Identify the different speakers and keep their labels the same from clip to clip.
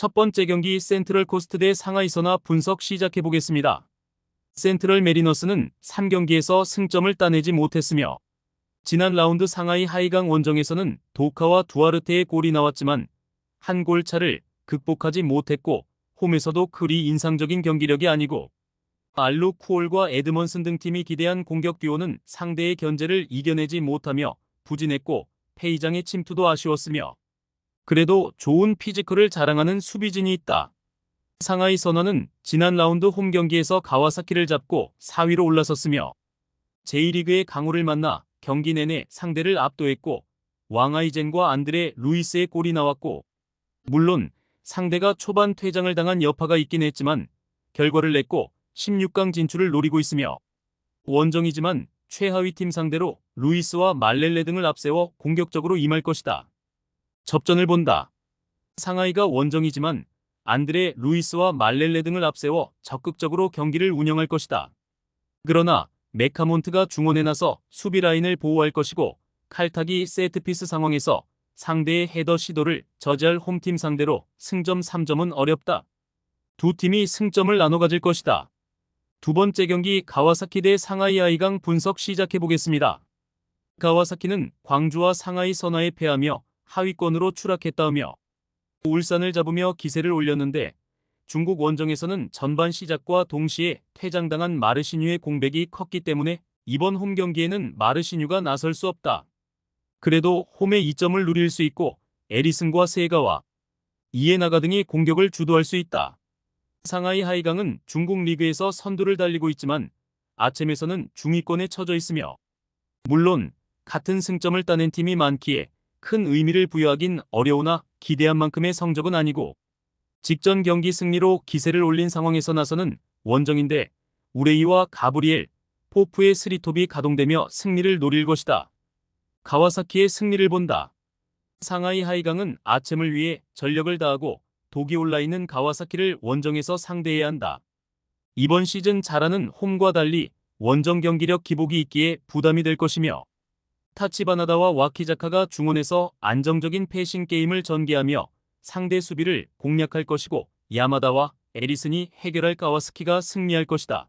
Speaker 1: 첫 번째 경기 센트럴 코스트 대 상하이 선화 분석 시작해 보겠습니다. 센트럴 메리너스는 3경기에서 승점을 따내지 못했으며 지난 라운드 상하이 하이강 원정에서는 도카와 두아르테의 골이 나왔지만 한 골 차를 극복하지 못했고 홈에서도 그리 인상적인 경기력이 아니고 알루 쿠올과 에드먼슨 등 팀이 기대한 공격 듀오는 상대의 견제를 이겨내지 못하며 부진했고 페이장의 침투도 아쉬웠으며 그래도 좋은 피지컬을 자랑하는 수비진이 있다. 상하이 선화는 지난 라운드 홈 경기에서 가와사키를 잡고 4위로 올라섰으며 J리그의 강호를 만나 경기 내내 상대를 압도했고 왕아이젠과 안드레 루이스의 골이 나왔고 물론 상대가 초반 퇴장을 당한 여파가 있긴 했지만 결과를 냈고 16강 진출을 노리고 있으며 원정이지만 최하위 팀 상대로 루이스와 말렐레 등을 앞세워 공격적으로 임할 것이다. 접전을 본다. 상하이가 원정이지만 안드레 루이스와 말렐레 등을 앞세워 적극적으로 경기를 운영할 것이다. 그러나 메카몬트가 중원에 나서 수비 라인을 보호할 것이고 칼탁이 세트피스 상황에서 상대의 헤더 시도를 저지할 홈팀 상대로 승점 3점은 어렵다. 두 팀이 승점을 나눠 가질 것이다. 두 번째 경기 가와사키 대 상하이 하이강 분석 시작해 보겠습니다. 가와사키는 광주와 상하이 선화에 패하며 하위권으로 추락했다며 울산을 잡으며 기세를 올렸는데 중국 원정에서는 전반 시작과 동시에 퇴장당한 마르시뉴의 공백이 컸기 때문에 이번 홈 경기에는 마르시뉴가 나설 수 없다. 그래도 홈에 2점을 누릴 수 있고 에리슨과 세가와 이에나가 등이 공격을 주도할 수 있다. 상하이 하이강은 중국 리그에서 선두를 달리고 있지만 아츰에서는 중위권에 처져 있으며 물론 같은 승점을 따낸 팀이 많기에 큰 의미를 부여하긴 어려우나 기대한 만큼의 성적은 아니고 직전 경기 승리로 기세를 올린 상황에서 나서는 원정인데 우레이와 가브리엘, 포프의 스리톱이 가동되며 승리를 노릴 것이다. 가와사키의 승리를 본다. 상하이 하이강은 아츰을 위해 전력을 다하고 독이 올라있는 가와사키를 원정에서 상대해야 한다. 이번 시즌 잘하는 홈과 달리 원정 경기력 기복이 있기에 부담이 될 것이며 타치바나다와 와키자카가 중원에서 안정적인 패싱 게임을 전개하며 상대 수비를 공략할 것이고 야마다와 에리슨이 해결할 가와사키가 승리할 것이다.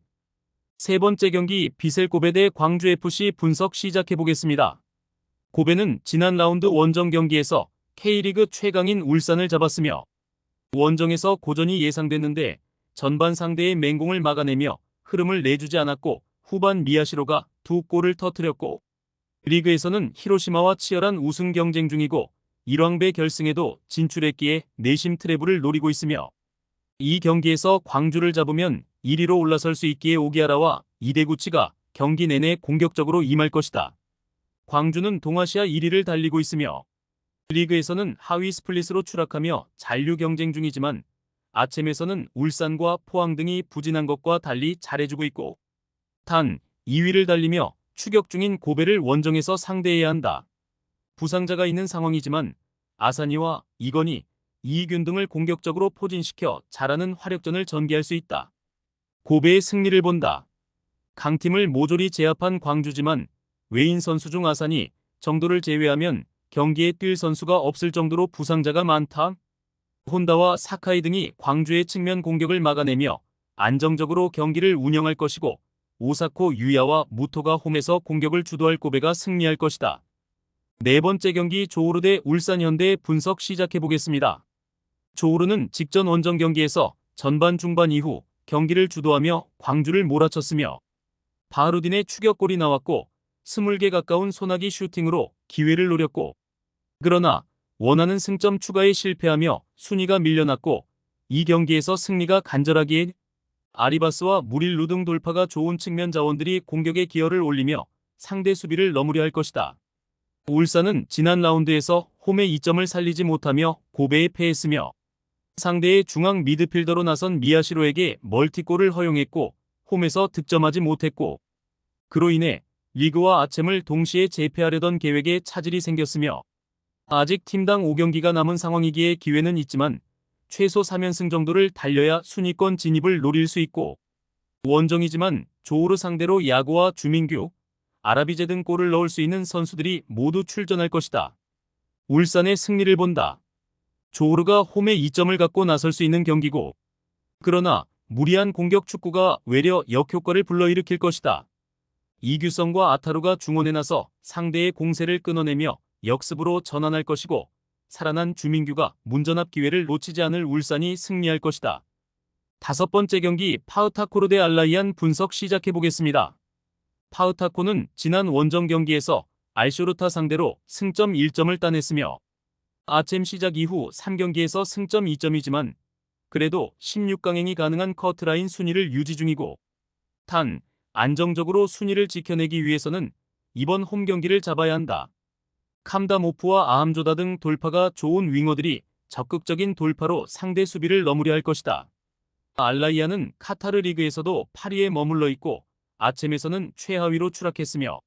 Speaker 1: 세 번째 경기 비셀 고베 대 광주FC 분석 시작해 보겠습니다. 고베는 지난 라운드 원정 경기에서 K리그 최강인 울산을 잡았으며 원정에서 고전이 예상됐는데 전반 상대의 맹공을 막아내며 흐름을 내주지 않았고 후반 미야시로가 두 골을 터뜨렸고 리그에서는 히로시마와 치열한 우승 경쟁 중이고 일왕배 결승에도 진출했기에 내심 트래블을 노리고 있으며 이 경기에서 광주를 잡으면 1위로 올라설 수 있기에 오기아라와 이데구치가 경기 내내 공격적으로 임할 것이다. 광주는 동아시아 1위를 달리고 있으며 리그에서는 하위 스플릿으로 추락하며 잔류 경쟁 중이지만 아츰에서는 울산과 포항 등이 부진한 것과 달리 잘해주고 있고 단 2위를 달리며 추격 중인 고베를 원정에서 상대해야 한다. 부상자가 있는 상황이지만 아사니와 이건희, 이익균 등을 공격적으로 포진시켜 잘하는 화력전을 전개할 수 있다. 고베의 승리를 본다. 강팀을 모조리 제압한 광주지만 외인 선수 중 아사니 정도를 제외하면 경기에 뛸 선수가 없을 정도로 부상자가 많다. 혼다와 사카이 등이 광주의 측면 공격을 막아내며 안정적으로 경기를 운영할 것이고 오사코 유야와 무토가 홈에서 공격을 주도할 고베가 승리할 것이다. 네 번째 경기 조우르 대 울산현대 분석 시작해 보겠습니다. 조우르는 직전 원정 경기에서 전반 중반 이후 경기를 주도하며 광주를 몰아쳤으며 바흐루딘의 추격골이 나왔고 20개 가까운 소나기 슈팅으로 기회를 노렸고 그러나 원하는 승점 추가에 실패하며 순위가 밀려났고 이 경기에서 승리가 간절하기에 아리바스와 무릴루 등 돌파가 좋은 측면 자원들이 공격에 기여를 올리며 상대 수비를 넘으려 할 것이다. 울산은 지난 라운드에서 홈의 2점을 살리지 못하며 고베에 패했으며 상대의 중앙 미드필더로 나선 미야시로에게 멀티골을 허용했고 홈에서 득점하지 못했고 그로 인해 리그와 아츰을 동시에 제패하려던 계획에 차질이 생겼으며 아직 팀당 5경기가 남은 상황이기에 기회는 있지만 최소 3연승 정도를 달려야 순위권 진입을 노릴 수 있고 원정이지만 조우르 상대로 야구와 주민규, 아라비제 등 골을 넣을 수 있는 선수들이 모두 출전할 것이다. 울산의 승리를 본다. 조호르가 홈에 2점을 갖고 나설 수 있는 경기고, 그러나 무리한 공격 축구가 외려 역효과를 불러일으킬 것이다. 이규성과 아타루가 중원에 나서 상대의 공세를 끊어내며 역습으로 전환할 것이고, 살아난 주민규가 문전압 기회를 놓치지 않을 울산이 승리할 것이다. 다섯 번째 경기 파흐타코르 대 알라이안 분석 시작해보겠습니다. 파흐타코는 지난 원정 경기에서 알쇼르타 상대로 승점 1점을 따냈으며 아챔 시작 이후 3경기에서 승점 2점이지만 그래도 16강행이 가능한 커트라인 순위를 유지 중이고, 단 안정적으로 순위를 지켜내기 위해서는 이번 홈 경기를 잡아야 한다. 캄다모프와 아함조다 등 돌파가 좋은 윙어들이 적극적인 돌파로 상대 수비를 넘으려 할 것이다. 알라이아는 카타르 리그에서도 8위에 머물러 있고 아쳔에서는 최하위로 추락했으며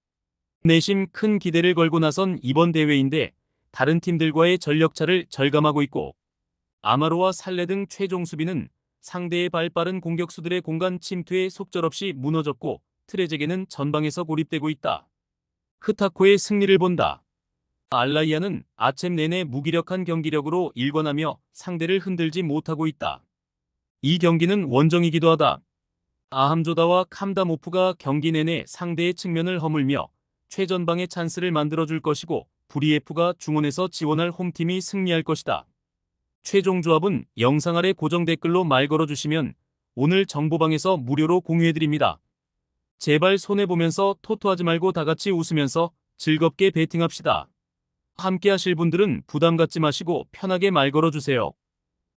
Speaker 1: 내심 큰 기대를 걸고 나선 이번 대회인데 다른 팀들과의 전력차를 절감하고 있고, 아마로와 살레 등 최종 수비는 상대의 발빠른 공격수들의 공간 침투에 속절없이 무너졌고 트레제게는 전방에서 고립되고 있다. 흐타코의 승리를 본다. 알라이아는 아챔 내내 무기력한 경기력으로 일관하며 상대를 흔들지 못하고 있다. 이 경기는 원정이기도 하다. 아함조다와 캄다모프가 경기 내내 상대의 측면을 허물며 최전방의 찬스를 만들어줄 것이고, 브리에프가 중원에서 지원할 홈팀이 승리할 것이다. 최종 조합은 영상 아래 고정 댓글로 말 걸어주시면 오늘 정보방에서 무료로 공유해드립니다. 제발 손해보면서 토토하지 말고 다같이 웃으면서 즐겁게 베팅합시다. 함께 하실 분들은 부담 갖지 마시고 편하게 말 걸어주세요.